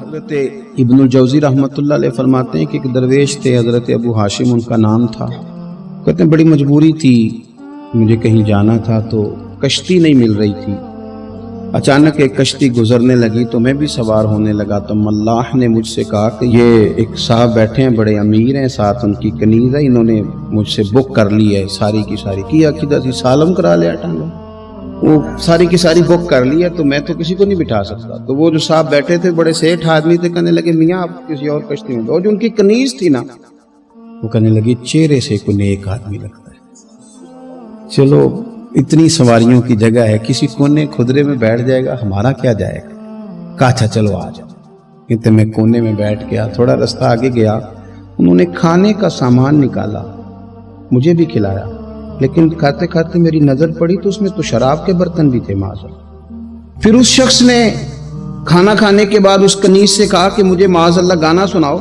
حضرت ابن الجوزی رحمۃ اللہ علیہ فرماتے ہیں کہ ایک درویش تھے، حضرت ابو ہاشم ان کا نام تھا۔ کہتے ہیں بڑی مجبوری تھی، مجھے کہیں جانا تھا تو کشتی نہیں مل رہی تھی۔ اچانک ایک کشتی گزرنے لگی تو میں بھی سوار ہونے لگا تو ملاح نے مجھ سے کہا کہ یہ ایک صاحب بیٹھے ہیں، بڑے امیر ہیں، ساتھ ان کی کنیز ہے، انہوں نے مجھ سے بک کر لی ہے، ساری کی ساری کی عقیدہ سی سالم کرا لیا ٹانگا، وہ ساری کی ساری بک کر لی ہے، تو میں تو کسی کو نہیں بٹھا سکتا۔ تو وہ جو صاحب بیٹھے تھے بڑے سیٹھ آدمی تھے، کہنے لگے میاں آپ کسی اور کشتی میں، اور جو ان کی کنیز تھی نا وہ کہنے لگی چہرے سے کوئی نیک آدمی لگتا ہے، چلو اتنی سواریوں کی جگہ ہے، کسی کونے خدرے میں بیٹھ جائے گا، ہمارا کیا جائے گا۔ کہا اچھا چلو آ جاؤ۔ کہتے میں کونے میں بیٹھ گیا، تھوڑا رستہ آگے گیا، انہوں نے کھانے کا سامان نکالا، مجھے بھی کھلایا، لیکن کھاتے کھاتے میری نظر پڑی تو اس میں تو شراب کے برتن بھی تھے معاذ۔ پھر اس شخص نے کھانا کھانے کے بعد اس کنیز سے کہا کہ مجھے معاذ اللہ گانا سناؤ۔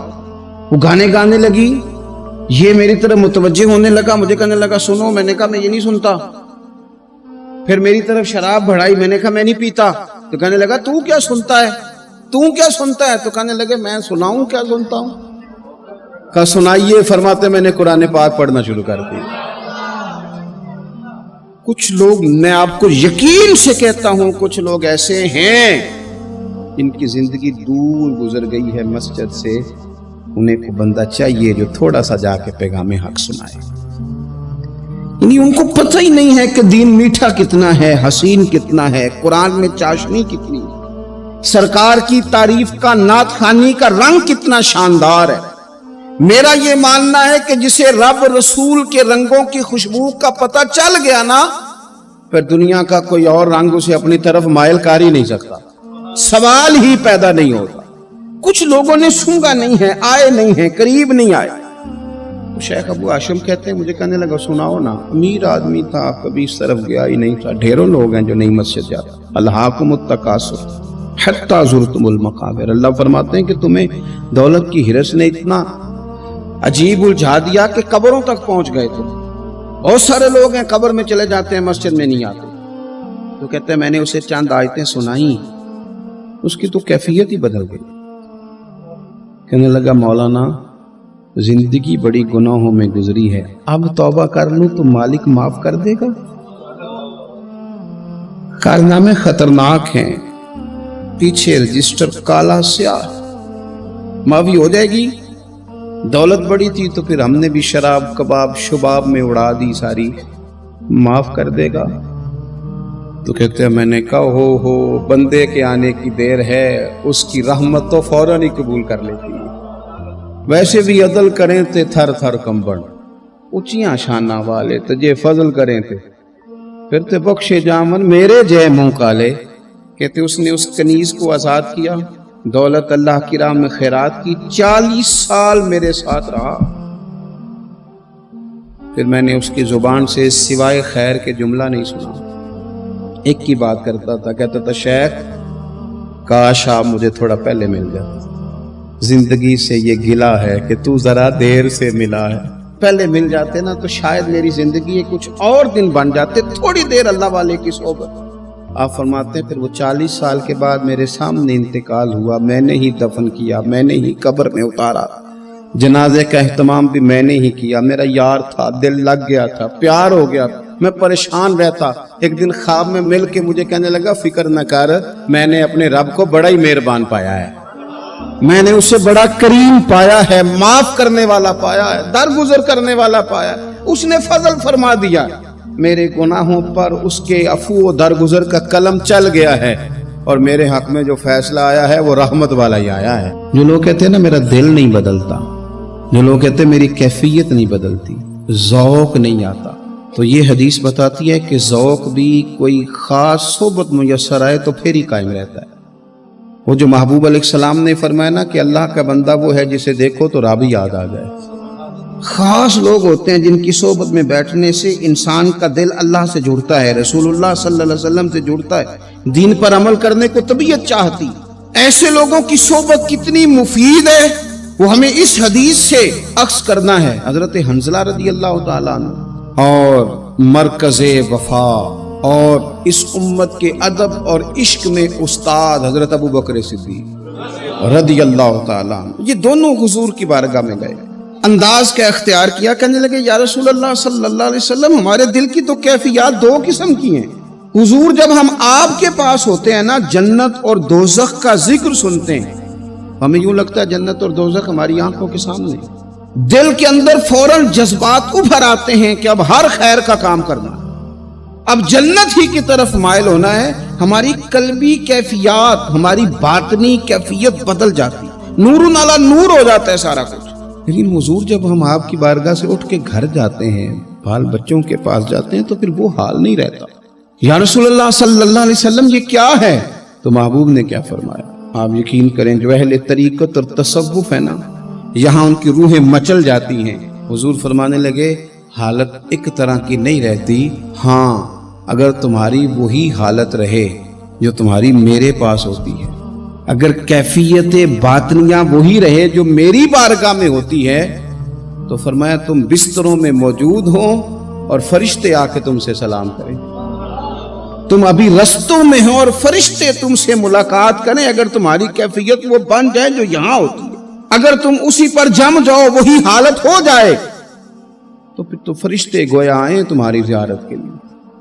وہ گانے گانے لگی، یہ میری طرف متوجہ ہونے لگا، مجھے کہنے لگا سنو، میں نے کہا میں یہ نہیں سنتا۔ پھر میری طرف شراب بڑھائی، میں نے کہا میں نہیں پیتا۔ تو کہنے لگا تو کیا سنتا ہے، تو کیا سنتا ہے؟ تو کہنے لگے میں سناؤں کیا سنتا ہوں؟ کہا سنائیے۔ فرماتے میں نے قرآن پاک پڑھنا شروع کر دیا۔ کچھ لوگ، میں آپ کو یقین سے کہتا ہوں، کچھ لوگ ایسے ہیں جن کی زندگی دور گزر گئی ہے مسجد سے، انہیں کو بندہ چاہیے جو تھوڑا سا جا کے پیغام حق سنائے۔ یعنی ان کو پتہ ہی نہیں ہے کہ دین میٹھا کتنا ہے، حسین کتنا ہے، قرآن میں چاشنی کتنی ہے، سرکار کی تعریف کا، نعت خوانی کا رنگ کتنا شاندار ہے۔ میرا یہ ماننا ہے کہ جسے رب رسول کے رنگوں کی خوشبو کا پتہ چل گیا نا، پھر دنیا کا کوئی اور رنگ اسے اپنی طرف مائل کر ہی نہیں سکتا، سوال ہی پیدا نہیں ہوتا۔ کچھ لوگوں نے سونگا نہیں ہے، آئے نہیں ہیں، قریب نہیں آئے۔ شیخ ابو ہاشم کہتے ہیں مجھے کہنے لگا سناؤ نا، امیر آدمی تھا، کبھی اس طرف گیا ہی نہیں تھا۔ ڈھیروں لوگ ہیں جو نہیں مسجد جاتے۔ الہاکم التکاثر حتی زرتم المقابر، اللہ فرماتے ہیں کہ تمہیں دولت کی ہرس نے اتنا عجیب الجھا دیا کہ قبروں تک پہنچ گئے تھے۔ بہت سارے لوگ ہیں قبر میں چلے جاتے ہیں، مسجد میں نہیں آتے۔ تو کہتے ہیں میں نے اسے چند آیتیں سنائیں، اس کی تو کیفیت ہی بدل گئی۔ کہنے لگا مولانا زندگی بڑی گناہوں میں گزری ہے، اب توبہ کر لوں تو مالک معاف کر دے گا؟ کارنامے خطرناک ہیں، پیچھے رجسٹر کالا سیاہ، معافی ہو جائے گی۔ دولت بڑی تھی تو پھر ہم نے بھی شراب کباب شباب میں اڑا دی ساری، معاف کر دے گا؟ تو کہتے ہیں میں نے کہا ہو بندے کے آنے کی دیر ہے، اس کی رحمت تو فوراً ہی قبول کر لیتی ہے۔ ویسے بھی عدل کریں تے تھر تھر کمبن، اونچیاں شانہ والے تجھے فضل کریں تے پھر تے بخشے جامن میرے جے منہ کالے۔ کہتے اس نے اس کنیز کو آزاد کیا، دولت اللہ کی راہ میں خیرات کی، 40 سال میرے ساتھ رہا۔ پھر میں نے اس کی زبان سے سوائے خیر کے جملہ نہیں سنا، ایک کی بات کرتا تھا، کہتا تھا شیخ کاش آپ مجھے تھوڑا پہلے مل جاتے، زندگی سے یہ گلہ ہے کہ تو ذرا دیر سے ملا ہے، پہلے مل جاتے نا تو شاید میری زندگی کچھ اور دن بن جاتے، تھوڑی دیر اللہ والے کی صحبت۔ آپ فرماتے ہیں پھر وہ 40 سال کے بعد میرے سامنے انتقال ہوا، میں نے ہی دفن کیا، میں نے ہی قبر میں اتارا، جنازے کا اہتمام بھی میں نے ہی کیا۔ میرا یار تھا، دل لگ گیا تھا، پیار ہو گیا، میں پریشان رہتا۔ ایک دن خواب میں مل کے مجھے کہنے لگا فکر نہ کر، میں نے اپنے رب کو بڑا ہی مہربان پایا ہے، میں نے اسے بڑا کریم پایا ہے، معاف کرنے والا پایا ہے، درگزر کرنے والا پایا ہے، اس نے فضل فرما دیا، میرے گناہوں پر اس کے عفو و درگزر کا قلم چل گیا ہے، اور میرے حق میں جو فیصلہ آیا ہے وہ رحمت والا ہی آیا ہے۔ جو لوگ کہتے ہیں نا میرا دل نہیں بدلتا، جو لوگ کہتے ہیں میری کیفیت نہیں بدلتی، ذوق نہیں آتا، تو یہ حدیث بتاتی ہے کہ ذوق بھی کوئی خاص صحبت میسر آئے تو پھر ہی قائم رہتا ہے۔ وہ جو محبوب علیہ السلام نے فرمایا نا کہ اللہ کا بندہ وہ ہے جسے دیکھو تو رب یاد آ جائے۔ خاص لوگ ہوتے ہیں جن کی صحبت میں بیٹھنے سے انسان کا دل اللہ سے جڑتا ہے، رسول اللہ صلی اللہ علیہ وسلم سے جڑتا ہے، دین پر عمل کرنے کو طبیعت چاہتی۔ ایسے لوگوں کی صحبت کتنی مفید ہے وہ ہمیں اس حدیث سے عکس کرنا ہے۔ حضرت حنظلہ رضی اللہ تعالیٰ عنہ اور مرکز وفا اور اس امت کے ادب اور عشق میں استاد حضرت ابو بکر صدیق رضی اللہ تعالیٰ عنہ، یہ دونوں حضور کی بارگاہ میں گئے، انداز کا اختیار کیا، کہنے لگے یا رسول اللہ صلی اللہ علیہ وسلم، ہمارے دل کی تو کیفیات دو قسم کی ہیں۔ حضور جب ہم آپ کے پاس ہوتے ہیں نا، جنت اور دوزخ کا ذکر سنتے ہیں، ہمیں یوں لگتا ہے جنت اور دوزخ ہماری آنکھوں کے سامنے، دل کے اندر فوراً جذبات ابھر آتے ہیں کہ اب ہر خیر کا کام کرنا، اب جنت ہی کی طرف مائل ہونا ہے۔ ہماری قلبی کیفیات، ہماری باطنی کیفیت بدل جاتی، نور علی نور ہو جاتا ہے سارا کچھ۔ لیکن حضور جب ہم آپ کی بارگاہ سے اٹھ کے گھر جاتے ہیں، بال بچوں کے پاس جاتے ہیں، تو پھر وہ حال نہیں رہتا۔ یا رسول اللہ صلی اللہ علیہ وسلم یہ کیا ہے؟ تو محبوب نے کیا فرمایا؟ آپ یقین کریں جو اہل طریقت اور تصوف ہے نا، یہاں ان کی روحیں مچل جاتی ہیں۔ حضور فرمانے لگے حالت ایک طرح کی نہیں رہتی، ہاں اگر تمہاری وہی حالت رہے جو تمہاری میرے پاس ہوتی ہے، اگر کیفیت باطنیہ وہی رہے جو میری بارگاہ میں ہوتی ہے، تو فرمایا تم بستروں میں موجود ہو اور فرشتے آ کے تم سے سلام کریں، تم ابھی رستوں میں ہو اور فرشتے تم سے ملاقات کریں، اگر تمہاری کیفیت وہ بن جائے جو یہاں ہوتی ہے، اگر تم اسی پر جم جاؤ، وہی حالت ہو جائے، تو پھر تو فرشتے گویا آئیں تمہاری زیارت کے لیے،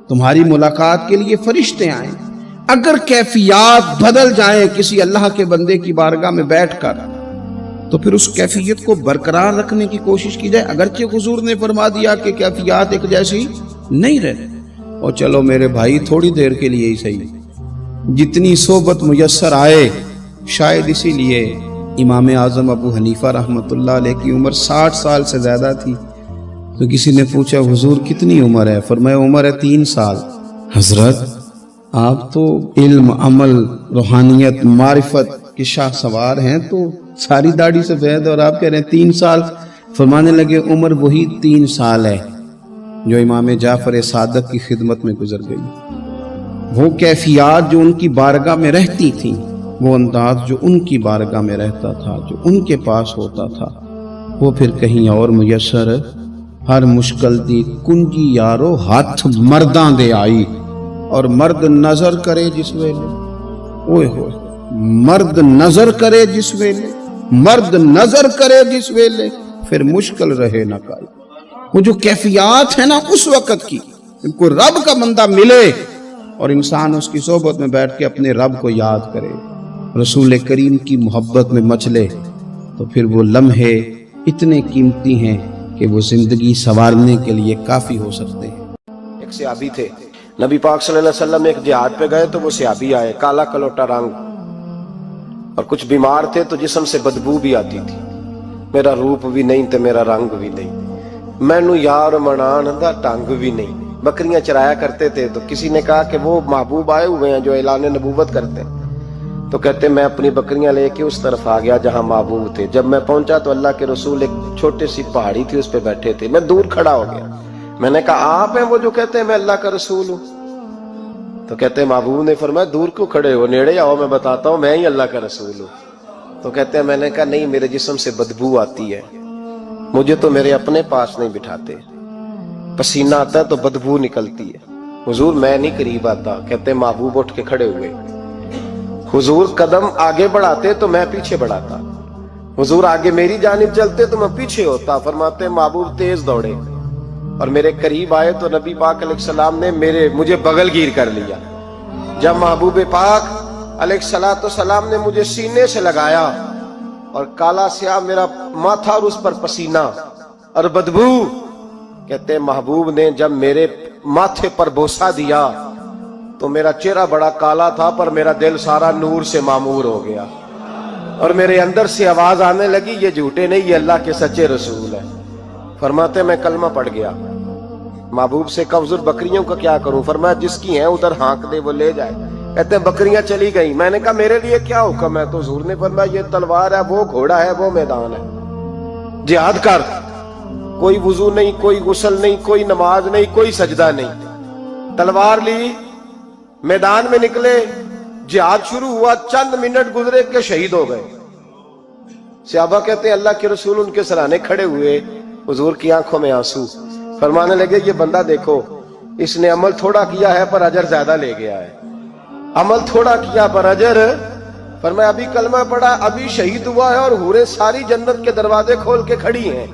تمہاری ملاقات کے لیے فرشتے آئیں۔ اگر کیفیات بدل جائیں کسی اللہ کے بندے کی بارگاہ میں بیٹھ کر، تو پھر اس کیفیت کو برقرار رکھنے کی کوشش کی جائے، اگرچہ حضور نے فرما دیا کہ کیفیات ایک جیسی نہیں رہتی۔ اور چلو میرے بھائی تھوڑی دیر کے لیے ہی صحیح، جتنی صحبت میسر آئے، شاید اسی لیے امام اعظم ابو حنیفہ رحمۃ اللہ علیہ کی عمر 60 سال سے زیادہ تھی، تو کسی نے پوچھا حضور کتنی عمر ہے؟ فرمایا عمر ہے 3 سال۔ حضرت آپ تو علم، عمل، روحانیت، معرفت کے شاہ سوار ہیں، تو ساری داڑھی سفید اور آپ کہہ رہے ہیں 3 سال۔ فرمانے لگے عمر وہی 3 سال ہے جو امام جعفر صادق کی خدمت میں گزر گئی۔ وہ کیفیات جو ان کی بارگاہ میں رہتی تھیں، وہ انداز جو ان کی بارگاہ میں رہتا تھا، جو ان کے پاس ہوتا تھا، وہ پھر کہیں اور میسر ہر مشکل دی کنجی یارو ہاتھ مرداں دے آئی۔ اور مرد نظر کرے جس ویلے، اوئے ہوئے، مرد نظر کرے جس ویلے، مرد نظر کرے جس ویلے، پھر مشکل رہے نہ کائی۔ وہ جو کیفیات ہے نا اس وقت کی، ان کو رب کا بندہ ملے اور انسان اس کی صحبت میں بیٹھ کے اپنے رب کو یاد کرے، رسول کریم کی محبت میں مچلے، تو پھر وہ لمحے اتنے قیمتی ہیں کہ وہ زندگی سنوارنے کے لیے کافی ہو سکتے ہیں۔ ایک صحابی تھے، نبی پاک صلی اللہ علیہ وسلم ایک جہاد پہ گئے تو وہ صحابی آئے، کالا کلوٹا رنگ، اور کچھ بیمار تھے تو جسم سے بدبو بھی آتی تھی، میرا روپ بھی نہیں تے میرا رنگ بھی نہیں، مینو یار منان دا ٹنگ بھی نہیں۔ بکریاں چرایا کرتے تھے، تو کسی نے کہا کہ وہ محبوب آئے ہوئے ہیں جو اعلان نبوت کرتے ہیں، تو کہتے میں اپنی بکریاں لے کے اس طرف آ گیا جہاں محبوب تھے۔ جب میں پہنچا تو اللہ کے رسول ایک چھوٹی سی پہاڑی تھی اس پہ بیٹھے تھے، میں دور کھڑا ہو گیا، میں نے کہا آپ ہیں وہ جو کہتے ہیں میں اللہ کا رسول ہوں؟ تو کہتے ہیں محبوب نے فرمایا دور کیوں کھڑے ہو، نیڑے آؤ میں بتاتا ہوں میں ہی اللہ کا رسول ہوں۔ تو کہتے ہیں میں نے کہا نہیں، میرے جسم سے بدبو آتی ہے، مجھے تو میرے اپنے پاس نہیں بٹھاتے، پسینہ آتا ہے تو بدبو نکلتی ہے، حضور میں نہیں قریب آتا۔ کہتے ہیں محبوب اٹھ کے کھڑے ہوئے، حضور قدم آگے بڑھاتے تو میں پیچھے بڑھاتا، حضور آگے میری جانب چلتے تو میں پیچھے ہوتا۔ فرماتے محبوب تیز دوڑے اور میرے قریب آئے تو نبی پاک علیہ السلام نے مجھے بغل گیر کر لیا۔ جب محبوب پاک علیہ السلام نے مجھے سینے سے لگایا اور کالا سیاہ میرا ماتھا اور اس پر پسینہ اور بدبو، کہتے محبوب نے جب میرے ماتھے پر بوسہ دیا تو میرا چہرہ بڑا کالا تھا پر میرا دل سارا نور سے معمور ہو گیا، اور میرے اندر سے آواز آنے لگی یہ جھوٹے نہیں، یہ اللہ کے سچے رسول ہیں۔ فرماتے میں کلمہ پڑھ گیا۔ محبوب سے کہا حضور بکریوں کا کیا کروں؟ فرمایا جس کی ہیں ادھر ہانک دے وہ لے جائے۔ کہتے ہیں بکریاں چلی گئیں، میں نے کہا میرے لیے کیا حکم ہے؟ تو حضور نے فرمایا یہ تلوار ہے، وہ گھوڑا ہے، وہ میدان ہے، جہاد کر۔ کوئی وضو نہیں، کوئی غسل نہیں، کوئی نماز نہیں، کوئی سجدہ نہیں، تلوار لی، میدان میں نکلے، جہاد شروع ہوا، چند منٹ گزرے کہ شہید ہو گئے۔ صحابہ کہتے ہیں اللہ کے رسول ان کے سرانے کھڑے ہوئے، حضور کی آنکھوں میں آنسو، فرمانے لگے یہ بندہ دیکھو، اس نے عمل تھوڑا کیا ہے پر اجر زیادہ لے گیا ہے، عمل تھوڑا کیا پر اجر۔ پر میں ابھی کلمہ پڑھا، ابھی شہید ہوا ہے اور حوریں ساری جنت کے دروازے کھول کے کھڑی ہیں،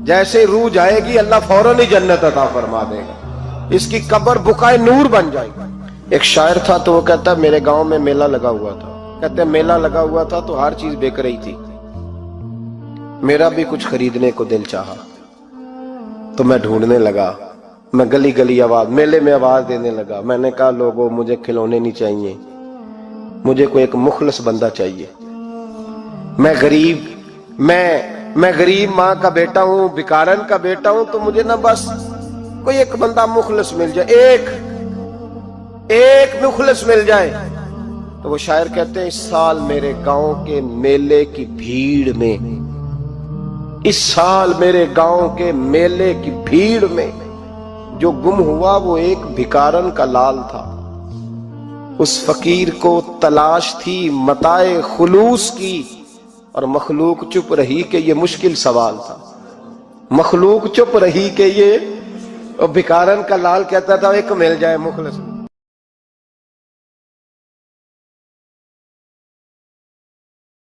جیسے روح جائے گی اللہ فوراً ہی جنت عطا فرما دے گا، اس کی قبر بقائے نور بن جائے گی۔ ایک شاعر تھا تو وہ کہتا ہے میرے گاؤں میں میلہ لگا ہوا تھا، کہتے ہیں میلہ لگا ہوا تھا تو ہر چیز بک رہی تھی، میرا بھی کچھ خریدنے کو دل چاہا تو میں ڈھونڈنے لگا، میں گلی گلی آواز، میلے میں آواز دینے لگا، میں نے کہا لوگوں مجھے کھلونے نہیں چاہیے، مجھے کوئی ایک مخلص بندہ چاہیے، میں غریب ماں کا بیٹا ہوں، بکارن کا بیٹا ہوں، تو مجھے نہ بس کوئی ایک بندہ مخلص مل جائے، ایک مخلص مل جائے۔ تو وہ شاعر کہتے ہیں اس سال میرے گاؤں کے میلے کی بھیڑ میں، اس سال میرے گاؤں کے میلے کی بھیڑ میں جو گم ہوا وہ ایک بھکارن کا لال تھا، اس فقیر کو تلاش تھی متاع خلوص کی، اور مخلوق چپ رہی کہ یہ مشکل سوال تھا، مخلوق چپ رہی کہ یہ، اور بھکارن کا لال کہتا تھا ایک مل جائے مخلص۔